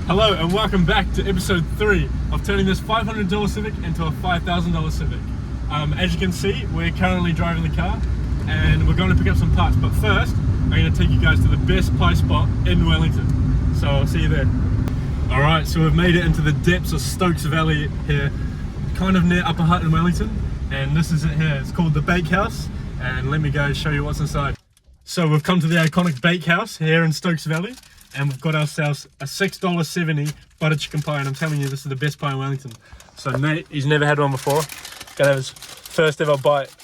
Hello and welcome back to episode 3 of turning this $500 Civic into a $5,000 Civic. As you can see, we're currently driving the car and we're going to pick up some parts, but first I'm going to take you guys to the best pie spot in Wellington. So I'll see you there. Alright, so we've made it into the depths of Stokes Valley here, kind of near Upper Hutt in Wellington, and this is it here. It's called the Bakehouse, and let me go show you what's inside. So we've come to the iconic Bakehouse here in Stokes Valley, and we've got ourselves a $6.70 butter chicken pie, and I'm telling you, this is the best pie in Wellington. So Nate, he's never had one before, gonna have his first ever bite.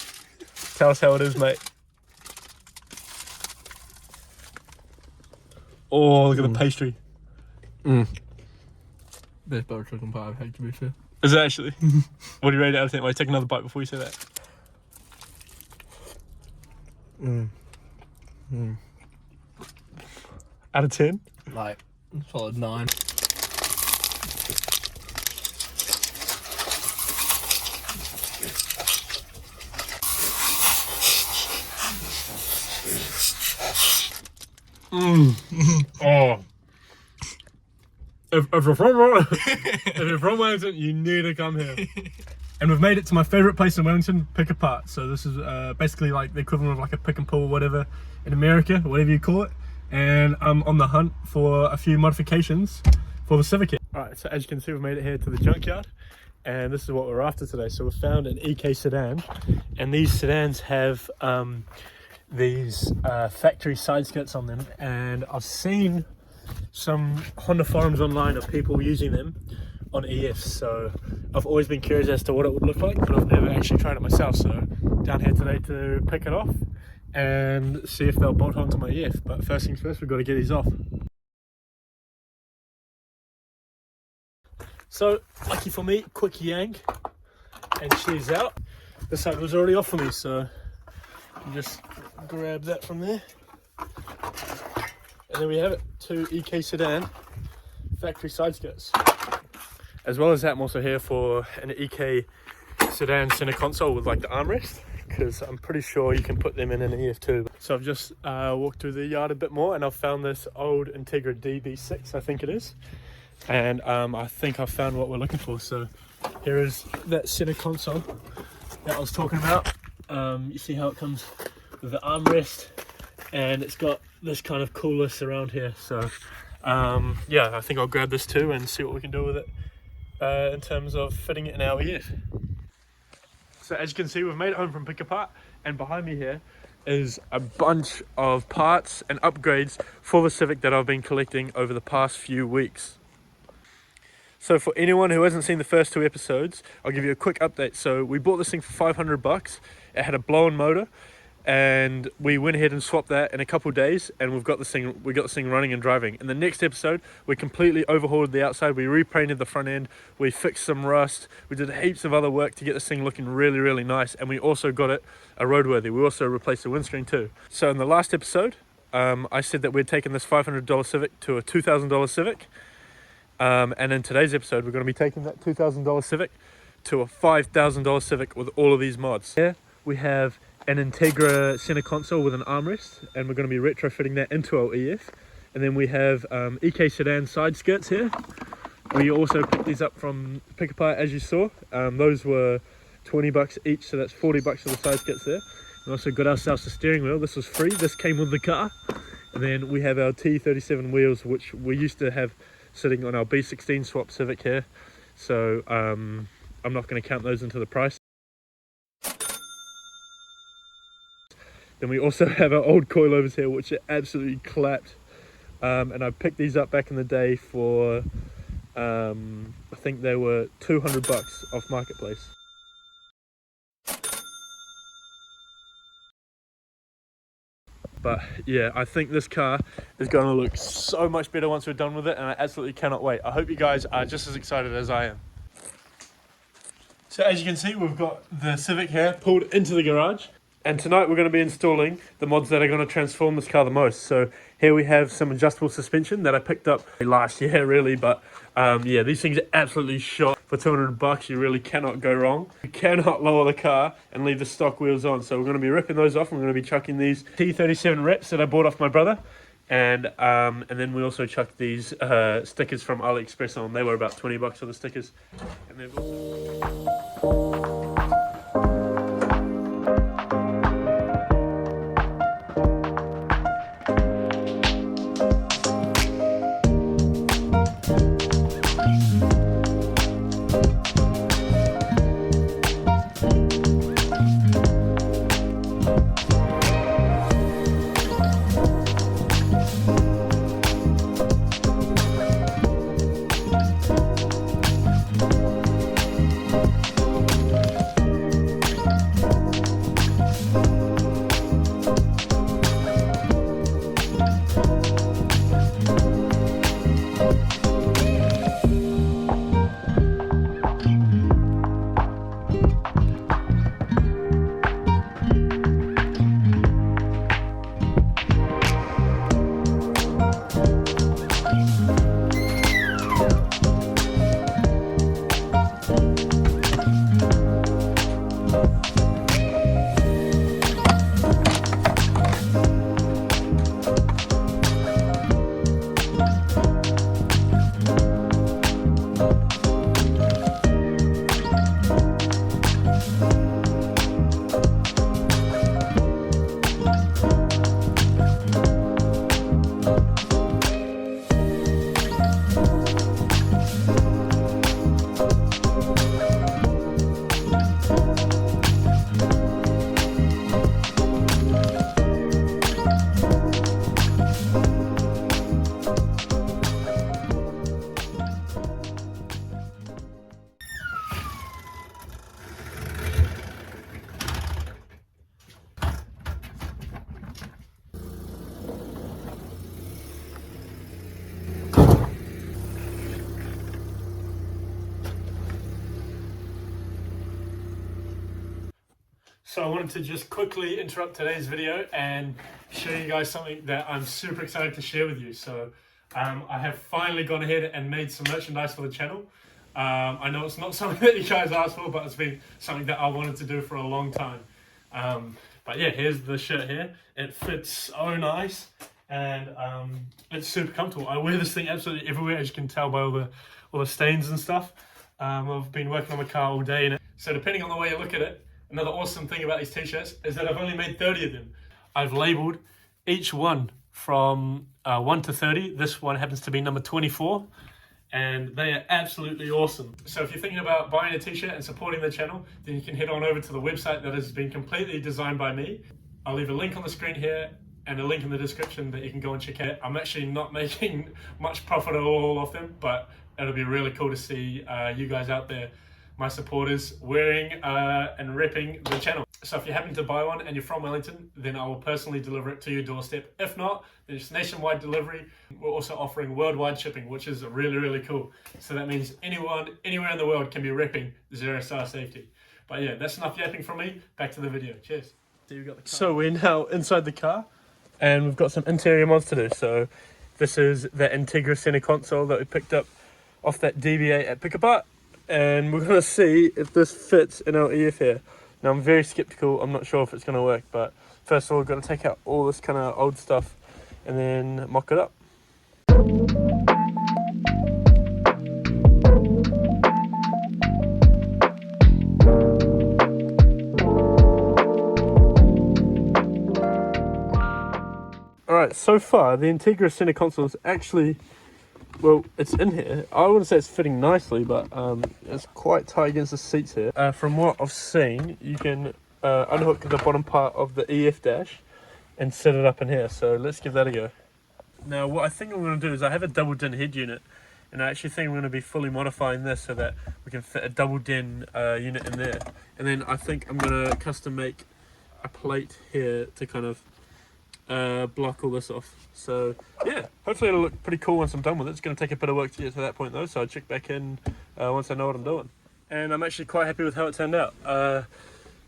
Tell us how it is, mate. Oh, look at the pastry. Best butter chicken pie I've had, to be fair. Is it actually? What do you rate it out of 10? Wait, take another bite before you say that. Out of 10? Like, solid 9. Oh. If you're from Wellington, you need to come here. And we've made it to my favourite place in Wellington, Pick Apart. So this is basically like the equivalent of like a pick and pull or whatever in America, whatever you call it. And I'm on the hunt for a few modifications for the Civic here. Alright, so as you can see, we've made it here to the junkyard. And this is what we're after today. So we found an EK sedan. And these sedans have these factory side skirts on them. And I've seen some Honda forums online of people using them on EFs, so I've always been curious as to what it would look like, but I've never actually tried it myself. So down here today to pick it off and see if they'll bolt onto my EF. But first things first, we've got to get these off. So lucky for me, quick yank and she's out. This side was already off for me, so you just grab that from there. And then we have it, 2 EK sedan factory side skirts. As well as that, I'm also here for an EK sedan center console with like the armrest, because I'm pretty sure you can put them in an EF2. So I've just walked through the yard a bit more and I've found this old Integra DB6, I think it is. And I think I've found what we're looking for. So here is that center console that I was talking about. You see how it comes with the armrest, and it's got this kind of coolness around here. So yeah, I think I'll grab this too and see what we can do with it in terms of fitting it in our EF. So as you can see, we've made it home from Pick Apart, and behind me here is a bunch of parts and upgrades for the Civic that I've been collecting over the past few weeks. So for anyone who hasn't seen the first 2 episodes, I'll give you a quick update. So we bought this thing for $500. It had a blown motor, and we went ahead and swapped that in a couple of days, and we got this thing running and driving. In the next episode, we completely overhauled the outside, we repainted the front end, we fixed some rust, we did heaps of other work to get this thing looking really, really nice, and we also got it roadworthy. We also replaced the windscreen too. So in the last episode, I said that we'd taken this $500 Civic to a $2,000 Civic, and in today's episode, we're going to be taking that $2,000 Civic to a $5,000 Civic with all of these mods. Here we have an Integra center console with an armrest, and we're going to be retrofitting that into our EF. And then we have EK sedan side skirts here. We also picked these up from Pick Apart, as you saw. Those were $20 each, so that's $40 for the side skirts there. We also got ourselves a steering wheel. This was free, this came with the car. And then we have our T37 wheels, which we used to have sitting on our B16 swap Civic here. So I'm not going to count those into the price. Then we also have our old coilovers here, which are absolutely clapped. And I picked these up back in the day for, I think they were $200 off Marketplace. But yeah, I think this car is going to look so much better once we're done with it, and I absolutely cannot wait. I hope you guys are just as excited as I am. So as you can see, we've got the Civic here pulled into the garage. And tonight we're going to be installing the mods that are going to transform this car the most. So here we have some adjustable suspension that I picked up last year really, but yeah, these things are absolutely shot. For $200 you really cannot go wrong. You cannot lower the car and leave the stock wheels on. So we're going to be ripping those off. We're going to be chucking these T37 reps that I bought off my brother And then we also chucked these stickers from AliExpress on. They were about $20 for the stickers. And then So I wanted to just quickly interrupt today's video and show you guys something that I'm super excited to share with you. So I have finally gone ahead and made some merchandise for the channel. I know it's not something that you guys asked for, but it's been something that I wanted to do for a long time. But yeah, here's the shirt here. It fits so nice and it's super comfortable. I wear this thing absolutely everywhere, as you can tell by all the stains and stuff. I've been working on my car all day. So depending on the way you look at it, another awesome thing about these t-shirts is that I've only made 30 of them. I've labeled each one from 1 to 30. This one happens to be number 24, and they are absolutely awesome. So if you're thinking about buying a t-shirt and supporting the channel, then you can head on over to the website that has been completely designed by me. I'll leave a link on the screen here and a link in the description that you can go and check out. I'm actually not making much profit at all off them, but it'll be really cool to see you guys out there, my supporters, wearing and repping the channel. So if you happen to buy one and you're from Wellington, then I will personally deliver it to your doorstep. If not, then it's nationwide delivery. We're also offering worldwide shipping, which is really, really cool. So that means anyone, anywhere in the world can be repping Zero Star Safety. But yeah, that's enough yapping from me. Back to the video. Cheers. So we're now inside the car and we've got some interior mods to do. So this is the Integra center console that we picked up off that DBA at Pick Apart. And we're going to see if this fits in our EF here. Now I'm very skeptical, I'm not sure if it's going to work, but first of all we've got to take out all this kind of old stuff and then mock it up. Alright, so far the Integra center console is actually, well, it's in here. I wouldn't say it's fitting nicely, but it's quite tight against the seats here. From what I've seen, you can unhook the bottom part of the EF dash and set it up in here. So let's give that a go. Now, what I think I'm going to do is I have a double din head unit, and I actually think I'm going to be fully modifying this so that we can fit a double din unit in there. And then I think I'm going to custom make a plate here to kind of block all this off. So yeah, hopefully it'll look pretty cool once I'm done with it. It's going to take a bit of work to get to that point though, so I'll check back in once I know what I'm doing. And I'm actually quite happy with how it turned out.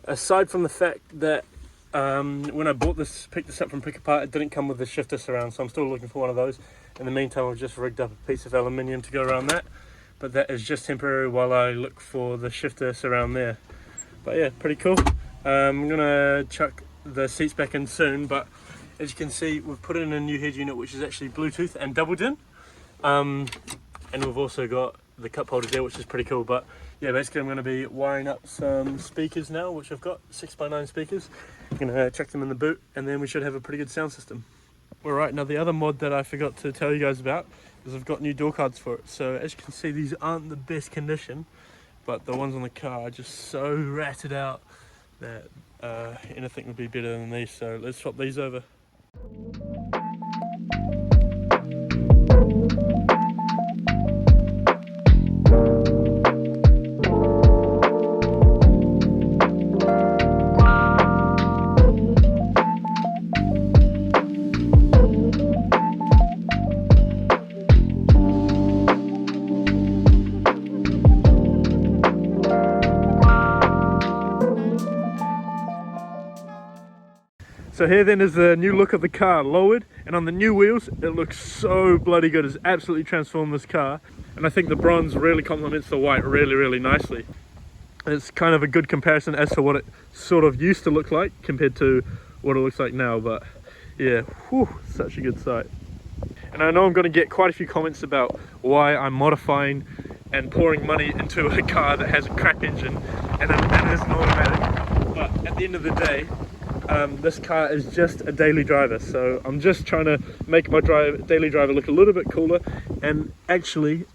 Aside from the fact that when I picked this up from Pick Apart, it didn't come with the shifter surround, so I'm still looking for one of those. In the meantime, I've just rigged up a piece of aluminium to go around that, but that is just temporary while I look for the shifter surround there. But yeah, pretty cool. I'm gonna chuck the seats back in soon, but As you can see, we've put in a new head unit which is actually Bluetooth and double din. And we've also got the cup holder there, which is pretty cool. But yeah, basically I'm going to be wiring up some speakers now, which I've got 6x9 speakers. I'm going to chuck them in the boot, and then we should have a pretty good sound system. Alright, now the other mod that I forgot to tell you guys about is I've got new door cards for it. So as you can see, these aren't the best condition, but the ones on the car are just so ratted out that anything would be better than these. So let's swap these over. So here then is the new look of the car lowered, and on the new wheels it looks so bloody good. It's absolutely transformed this car, and I think the bronze really complements the white really nicely. It's kind of a good comparison as to what it sort of used to look like compared to what it looks like now. But yeah, whew, such a good sight. And I know I'm going to get quite a few comments about why I'm modifying and pouring money into a car that has a crap engine and it is an automatic, but at the end of the day, this car is just a daily driver, so I'm just trying to make my daily driver look a little bit cooler. And actually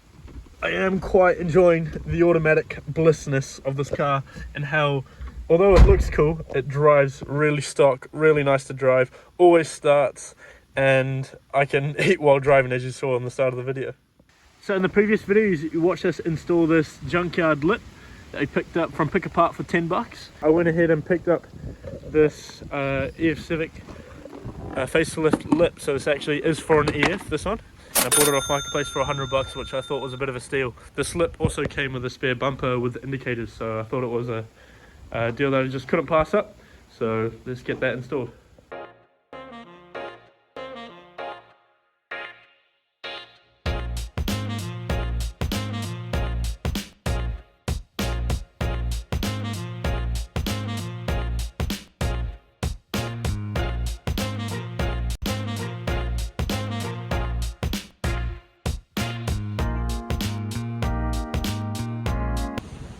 I am quite enjoying the automatic blissness of this car, and how, although it looks cool, it drives really stock, really nice to drive, always starts, and I can eat while driving, as you saw on the start of the video. So in the previous videos you watched us install this junkyard lip that I picked up from Pick Apart for $10. I went ahead and picked up this EF CIVIC facelift lip. So this actually is for an EF, this one. And I bought it off Marketplace for $100, which I thought was a bit of a steal. This lip also came with a spare bumper with indicators, so I thought it was a deal that I just couldn't pass up. So let's get that installed.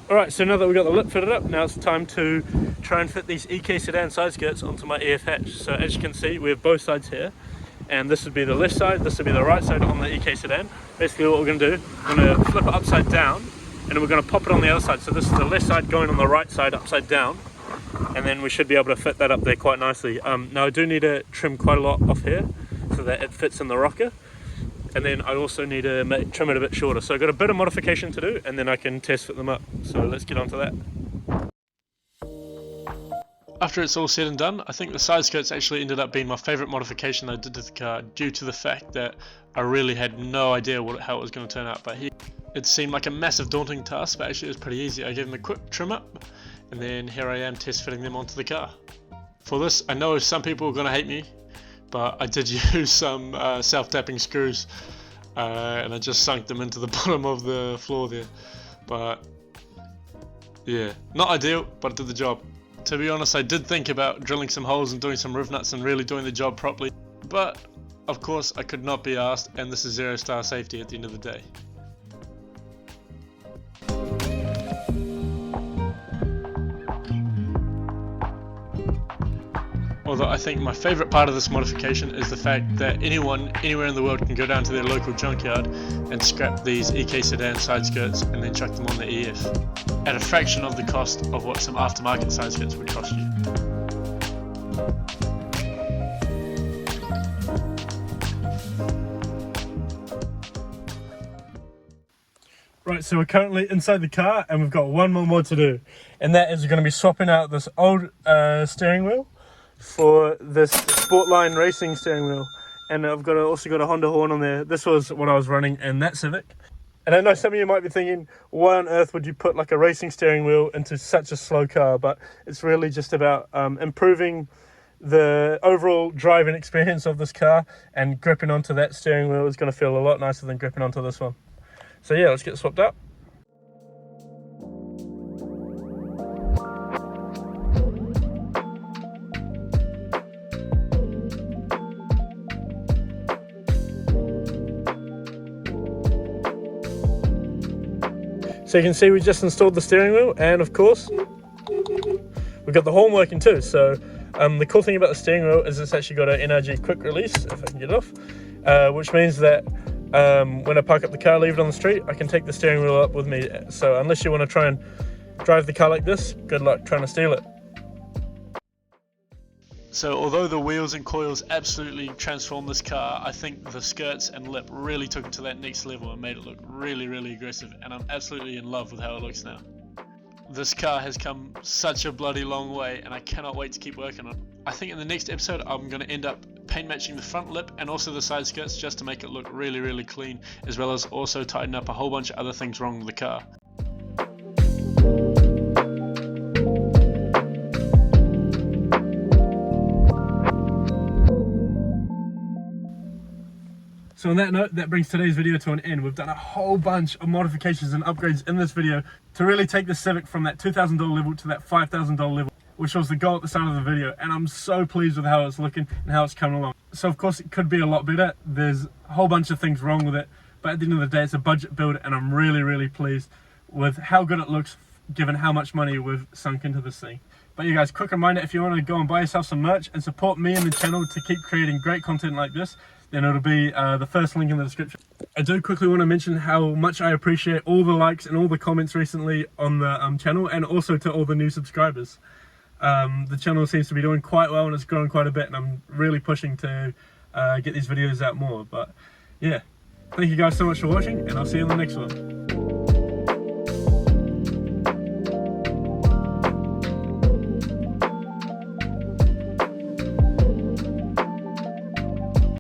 Alright, so now that we've got the lip fitted up, now it's time to try and fit these EK sedan side skirts onto my EF hatch. So as you can see, we have both sides here, and this would be the left side, this would be the right side on the EK sedan. Basically what we're going to do, we're going to flip it upside down, and then we're going to pop it on the other side. So this is the left side going on the right side upside down, and then we should be able to fit that up there quite nicely. Now I do need to trim quite a lot off here so that it fits in the rocker. And then I also need to trim it a bit shorter. So I've got a bit of modification to do, and then I can test fit them up. So let's get on to that. After it's all said and done, I think the side skirts actually ended up being my favourite modification I did to the car, due to the fact that I really had no idea how it was going to turn out. But it seemed like a massive daunting task, but actually it was pretty easy. I gave them a quick trim up, and then here I am test fitting them onto the car. For this, I know some people are going to hate me, but I did use some self-tapping screws, and I just sunk them into the bottom of the floor there. But yeah, not ideal, but it did the job. To be honest, I did think about drilling some holes and doing some roof nuts and really doing the job properly, but of course I could not be asked, and this is 0-star safety at the end of the day. Although I think my favourite part of this modification is the fact that anyone, anywhere in the world can go down to their local junkyard and scrap these EK sedan side skirts and then chuck them on the EF, at a fraction of the cost of what some aftermarket side skirts would cost you. Right, so we're currently inside the car and we've got one more mod to do, and that is we're going to be swapping out this old steering wheel for this Sportline racing steering wheel. And I've also got a Honda horn on there. This was what I was running in that Civic. And I know some of you might be thinking, why on earth would you put like a racing steering wheel into such a slow car? But it's really just about improving the overall driving experience of this car, and gripping onto that steering wheel is going to feel a lot nicer than gripping onto this one. So yeah, let's get swapped out. So you can see we just installed the steering wheel, and of course we've got the horn working too. So the cool thing about the steering wheel is it's actually got an NRG quick release, if I can get it off, which means that when I park up the car, leave it on the street, I can take the steering wheel up with me. So unless you want to try and drive the car like this, good luck trying to steal it. So although the wheels and coils absolutely transformed this car, I think the skirts and lip really took it to that next level and made it look really, really aggressive, and I'm absolutely in love with how it looks now. This car has come such a bloody long way, and I cannot wait to keep working on it. I think in the next episode I'm going to end up paint matching the front lip and also the side skirts just to make it look really, really clean, as well as also tighten up a whole bunch of other things wrong with the car. So on that note, that brings today's video to an end. We've done a whole bunch of modifications and upgrades in this video to really take the Civic from that $2,000 level to that $5,000 level, which was the goal at the start of the video. And I'm so pleased with how it's looking and how it's coming along. So of course it could be a lot better. There's a whole bunch of things wrong with it, but at the end of the day, it's a budget build, and I'm really, really pleased with how good it looks given how much money we've sunk into this thing. But you guys, quick reminder, if you want to go and buy yourself some merch and support me and the channel to keep creating great content like this, then it'll be the first link in the description. I do quickly want to mention how much I appreciate all the likes and all the comments recently on the channel, and also to all the new subscribers. The channel seems to be doing quite well and it's growing quite a bit, and I'm really pushing to get these videos out more. But yeah, thank you guys so much for watching, and I'll see you in the next one.